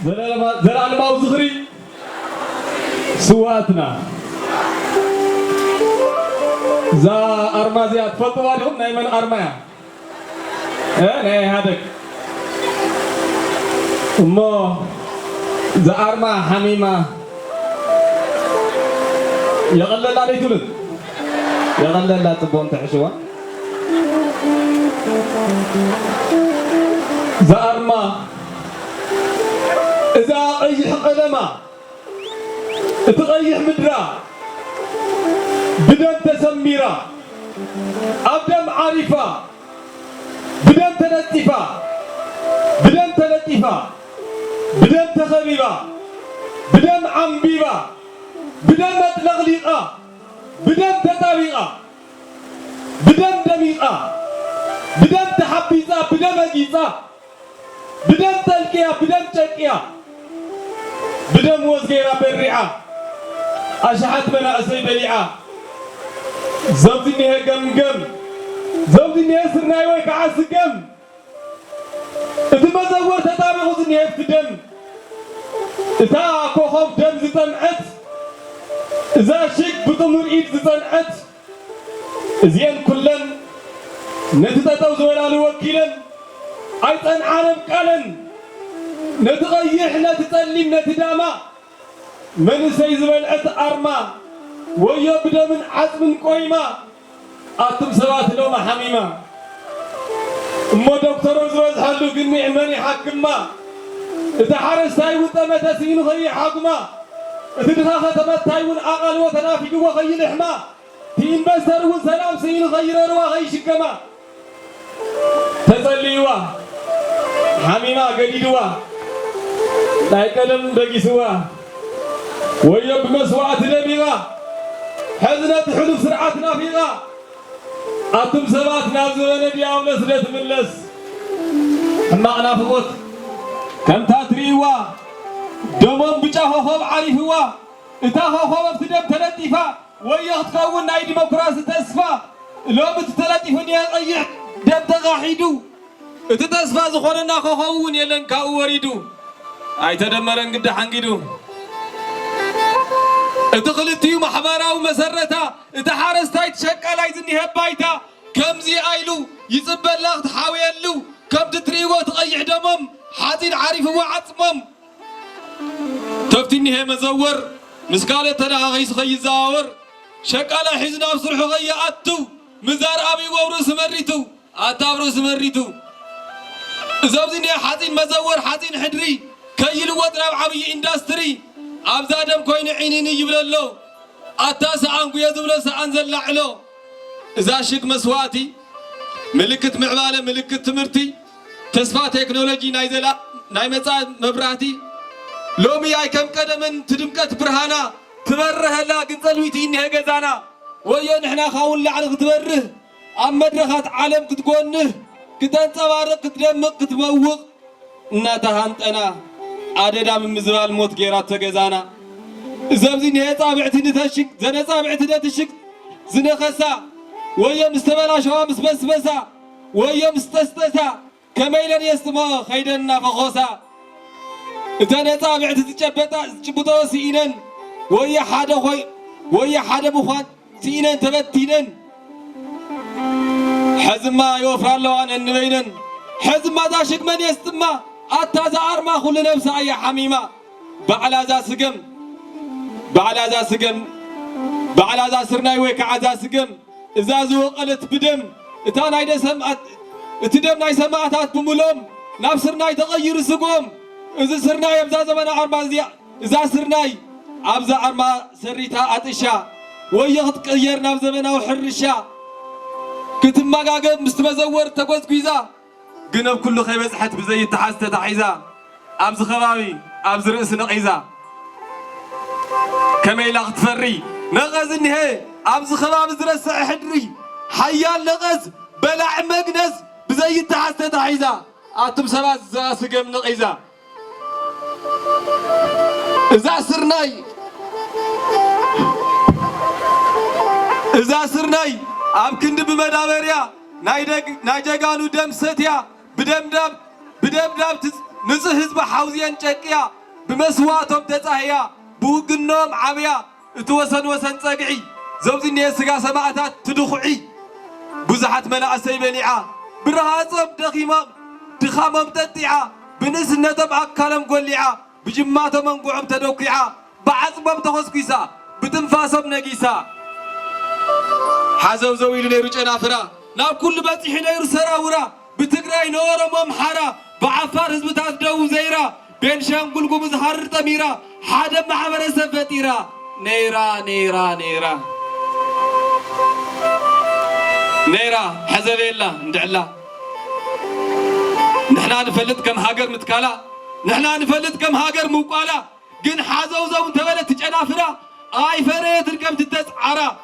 زلال ما وزخري سواتنا زا أرمازيات فلتوا لهم نايمن أرمايا ناي هذاك مو زا أرما حميمة يغلل عليك ولد يغلل لا تبون تحشوا زا أرما إذا قيح قدما تغيح مدرا بدم تسميرا أبدم عارفة بدم تلطفة بدم تلطفة بدم تخبيبة بدم عمبيبة بدم تلغليقة بدم تطابيقة بدم دميقة بدم تحبيزة بدم أجيزة بدم تلقيا بدم تلقيا بدم وزغيرة بالرعا أشحت بنا أسي بليعة زوجي نيه جم زوجي نيه سرناي ويك عسقم إذا زور تتابع خذ نيه بدم إذا كوخب دم زتنعت إذا شيك بتمر إيد زتنعت زين كلن نتتو زولا لوكيلن أيضا عالم قالن نتغيح نتتلم نتداما من سيزبل أرما ويا بدا من عزم قويمة أتم سبات لهم حميمة أما دكتور زوز حلو قني عماني حكمة إذا حارس تايون تمت سين غي حكمة إذا دخاخة تمت تايون أقل وتنافق وغي لحمة تين بسر وسلام سين غير وغي شكمة تسليوا حميمة قليلوا لا يكلم بقيسوا ويا بمسوعة نبيغا حزنة حلف سرعتنا فيغا أتم سباتنا بزمن دياو نسلت ملس أما أنا فقط كم تاتريوا دمون بجاه خوب عريفوا إتا خوب ابتدم تلتفا ويا تكون ناي ديمقراطي تسفا لو بتتلتفون يا قيح دم تغاحيدو اتتصفى زخوننا خوبون يلن كاو وريدو أي تدمرن قد حنقيدو اتخلتيو محبراو مسرتا اتحارس تايت شكا لايزني هبايتا كم زي ايلو يصبل لاغ تحاويلو كم تتريغو تغيح دمم حازين عارف وعصمم تفتيني هي مزور مسكالة تنا غيس خي زاور شكا لا حزنا بصرحو غي اتو مزار ابي وورس مريتو اتابرس مريتو زوزيني حازين مزور حازين حدري كيلو وطراب عبي اندستري أبزادم كوين عينيني يبللو أتاس عنكو يزبلو سأنزل لعلو إذا شك مسواتي ملكة معمالة ملكة تمرتي تسفى تكنولوجي نايزلا نايمتا مبراتي لومي أي كم قدمن تدمكت برهانا تبره لا قنصلويتي إنها قزانا ويا نحنا خاون لعنق تبره أم مدرخات عالم كتقونه كتنصبارق كتدمق كتموق ناتهانت أنا عددا من مزرال موت غيرات تجزانا زبزي نهي طابعتي نتشك زنا طابعتي نتشك زنا خسا ويا مستبلا شوا مسبسبسا ويا مستستسا كميلا يستما خيدنا فخوسا زنا طابعتي تجبتا تجبطو سينن ويا حدا خوي ويا حدا بخوان سينن تبتينن حزما يوفر الله عن النبينن حزما داشك من يستما أتازا أرما خل نفس أي حميمة بعلا ذا سجم بعلا ذا سجم بعلا ذا سرناي ويك عذا سجم إذا زو قلت بدم إتانا يد سمعت إتدم ناي سمعتات بملوم نفسرناي تغير سقوم إذا سرناي أبزا زمان أرما زيا إذا سرناي أبزا أرما سريتا أتشا ويغت غير نفس زمان أو حرشا كتم ما قاقب مستمزور تقوز كويزا قنب كله خيبز حت بزي تحاسته تحيزا أبز خبابي أبز رأس نقيزا كما يلاغ تفري نغز النهي أبز خباب زرس حدري حيال نغز بلع مقنز بزي تحاسته تحيزا أتم سباز سقم نقيزا إذا سرناي أب كند بمدابريا نايجاغانو دم ستيا بدم داب نزه حزب حوزيان شكيا بمسواتهم تزاهيا بوقنهم عبيا اتوسن وسن تقعي زوزي نيه سقا سماعتات تدخعي بزحت مناعسي بليعا برهاصب دخامم تطيعا بنسنتم أكالم قوليعا بجماتهم منقوعم تدوكيعا بعصبم تخسكيسا بتنفاسهم نقيسا حازو زويل ليرو جنافرا ناب كل باتيح ليرو سراورا بتقراي نورم ومحارا بعفار حزبتات دو زيرا بين شانقل قمز حر تميرا حادم محمر سفتيرا نيرا نيرا نيرا نيرا حزب الله ندعلا نحنا نفلت كم هاجر متكالا نحنا نفلت كم هاجر موقالا جن حازو زون تبلت جنافرا اي فريت ركب تتسعرا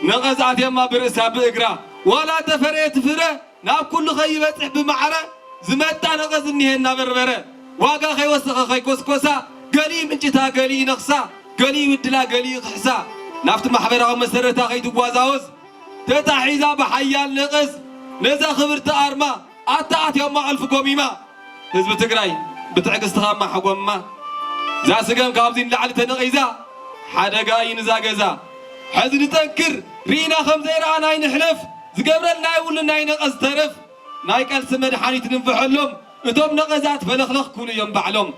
نغزات يما برسها بإقرا ولا تفريت فرا ناب كل خي بصح بمعرة زمتا نغز نيهنا بربره واقا خي وسخ خي كوسكوسا قلي من جتا قلي نخسا قلي ودلا قلي خحسا نافت محبرها مسرتها خي تقوازاوز تتحيزا بحيال نقص نزا خبرت أرما أتأت يوم ألف قوميما حزب تقراي بتعكس تخام مع حقومما زا سقام كابزين لعلي تنقيزا حدا قاي نزا قزا حزن تنكر رينا خمزيرا ناي نحلف زقبرل ناي ولا ناي نقص ترف ناي قال سمد حانيت ننفحلهم اتوم نقزات فلخلخ كل يوم بعلهم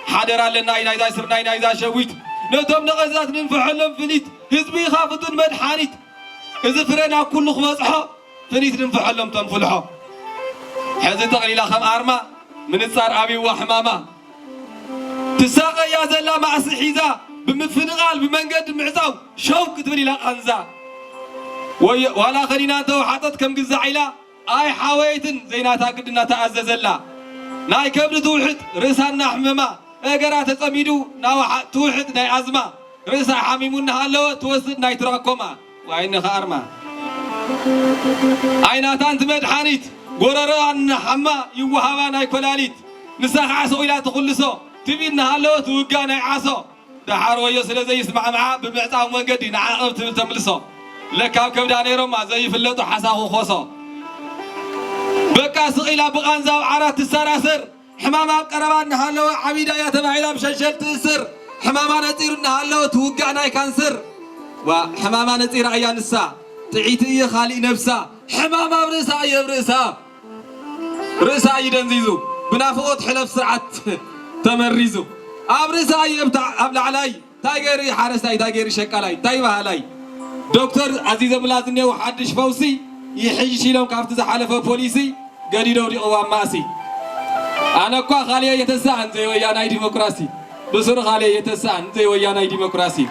حادر لنا ناي ذا سر ناي ذا شويت نتوم نقزات ننفحلهم فنيت حزبي خافتون مد حانيت إذا فرنا كل خمسحة فنيت ننفحلهم تنفلحه حزن تقليلا خم أرما من الصار أبي وحمامة تساقى يا زلا مع سحيزة بمفنغال بمنقد معزاو شوك تبني لا خنزا ولا خلينا تو حطت كم جزء عيلا اي حويتن زيناتا قدنا تعززلا ناي كبد توحد رسالنا حمما اقرا تصميدو ناو توحد ناي عزمه رسا حميمون هالو توسد ناي تراكما وعين خارما عيناتان تمدحانيت قررا ان حما يوهابا ناي كلاليت نساخ عسو الى تخلصو تبينا هالو توقا ناي عسو دحار ويا سلازي يسمع معاه بمعطاو منقدي نعاقب تملسو لك كبدا نيرو ما زي فلطو حساخو خوسو بقى سقيلا بغانزاو عرات السراسر حماما قربان هالو عبيدا يا تبعيلا بشلشل تسر حماما نطير هالو توقع ناي كانسر وحماما نطير عيان السا تعيتي خالي نفسا حماما برسا يبرسا رسا يدنزيزو بنافقوت حلف سرعت تمريزو أبرسا يبتع أبلع علي تايجري حارساي تايجري شكالاي تايبها علي دكتور عزيز ملازمني وحدش فوسي يحيي شيلهم كافت زحلفه بوليسي قديدو دي قوام ماسي أنا كوا خالي يتسان زي ويانا ديمقراطي بصور خالي يتسان زي ويانا ديمقراطي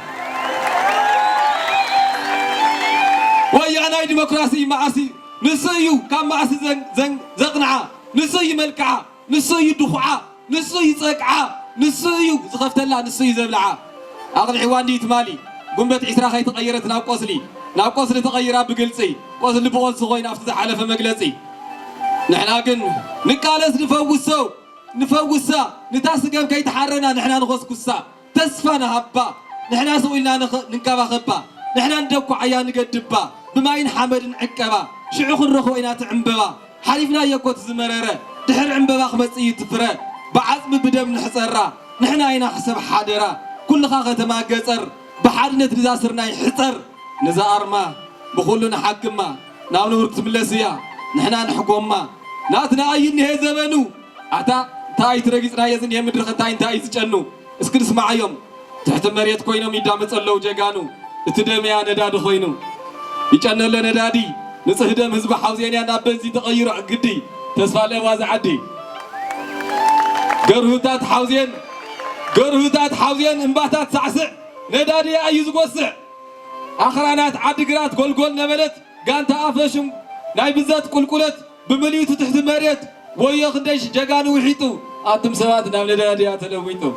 ويانا ديمقراطي معسي نسيو كم معسي زقنعة نسي ملكعة نسي دخعة نسي صقعة نسيو زخفت الله نسي زبلعة أغل حوان ديت مالي قمت عسرا خي تغيرت ناب قصلي تغيرها بقلصي قصلي بقول صغير افتح على فمقلصي نحنا كن نقالس نفوسا نتاسقم كي تحرنا نحنا نغسكسا تسفنا هبا نحنا سوينا ننكبا خبا نحنا ندكو عيان نقدبا بماين حمد نعكبا شعوخ الرخوينا تعنببا حليفنا يكوت زمرره دحر عنببا خمصي تفره بعزم بدم نحصرا نحنا هنا حسب حادرا كل خاخه ما قصر بحدنت نزاسرنا يحصر نزا أرما بخلنا حكما نعم نورك ملسيا نحنا نحكوما ناتنا أيني هي زمنو أتا تاي ترقيس رايزن يا مدرخ تاين تاي تجنو اسكن اسمع يوم تحت مريت كوينو ميدام تصلو جيغانو اتدم يا نداد خوينو يجنن لندادي نصهدم حزب حوزين يا نابنزي تغير عقدي تسفى لواز عدي قرهوتات حوزين انباتات سعسع ندادي أيز قوسع أخرانات عدقرات قول نملت قانت أفشم ناي بزات قلقلت بمليوت تحت مريت ويا خدش جاقانو وحيتو أنتم سوات نام ندادي أتلويتو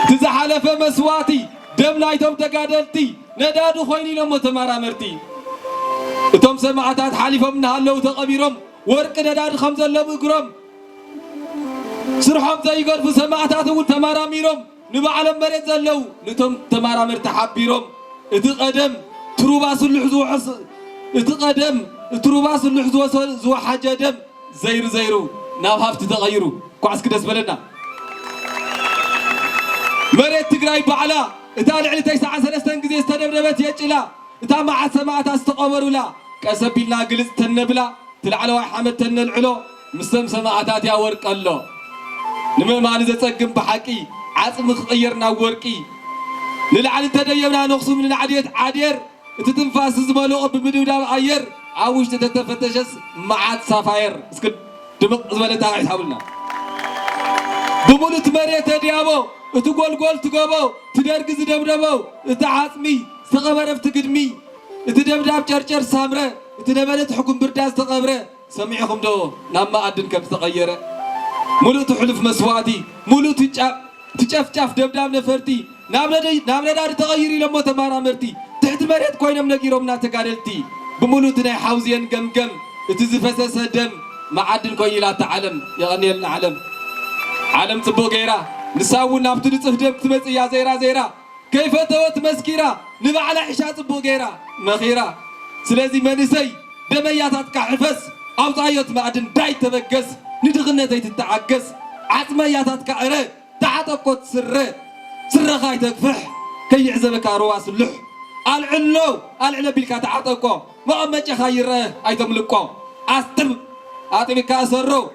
تزحلف مسواتي دم نايتم تقادلتي ندادو خويني لما تمارا مرتي اتم سماعتات حالفهم نهالو تقبيرهم ورق نداد خمزة لب اقرم سرحهم زي قرف سماعتات والتمارا ميرهم نبع على مريت زلو نتم تمارا مرتحبيرهم اتقدم تروباس اللحظو حص اتقدم تروباس اللحظو زو حاجة دم زيرو ناب هافت تغيرو كوعس كدس بلنا مريت تقرأي بعلا إتالي علي تيسع سلستان قزي استدبدبت يجلا إتا معات سماعات استقبروا لا كسبيلنا قلز تنبلا تلعلو حمد تنلعلو مسلم سماعاتات يا ورق الله نما ما نزتقم بحقي عصم خيرنا ورقي للعلي تديبنا نقص من العديد عدير تتنفاس زمالو بمدودا اير عاوش تتفتشس معات سافاير اسكت دمق زبلتا غاي حاولنا بمولت مريت ديابو اتقول قول تقبو تدرغز دبدبو اتعاصمي استقبرف تقدمي اتدبداب چرچر سامره اتدبلت حكم برداز تقبره سمعكم دو لما ادن كم تغيره مولت حلف مسواتي مولت تشاف دبداب نفرتي نامنا دار تغيري لما تمارا مرتي تحت مريت كوينم نقيروم ناتقادلتي بمولت ناي حوزين قمقم اتزفسس دم معدن كوي لا تعلم يغني لنا عالم صبو غيرا نساو نابتو نصفدم تمص يا زيرا كيف توت مسكيرا نبعل عشا صبو غيرا مخيرا سلازي منسي دمياتات كحفس اوطايت معدن داي تبقس ندغنتي تتعقس عطمياتات كعره تعطقت سرخاي تكفح كي يعزبك رواس اللح العلو بالكا تعطقو ما امجي خيره اي تملكو استم اطمك اسرو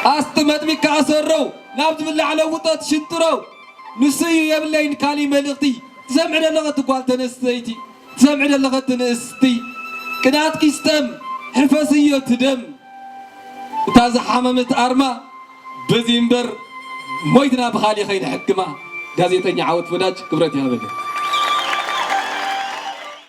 استمت بك اسرو نابت بالله على وطات شنطرو نسي يبلين كالي ملغتي سمعنا لغت قال تنستيتي سمعنا لغت تنستي كنات كيستم حفاسيه تدم تاز حممت ارما بزيمبر مويتنا بخالي خير حكمه غازيتني عاود فداج كبرت يا بك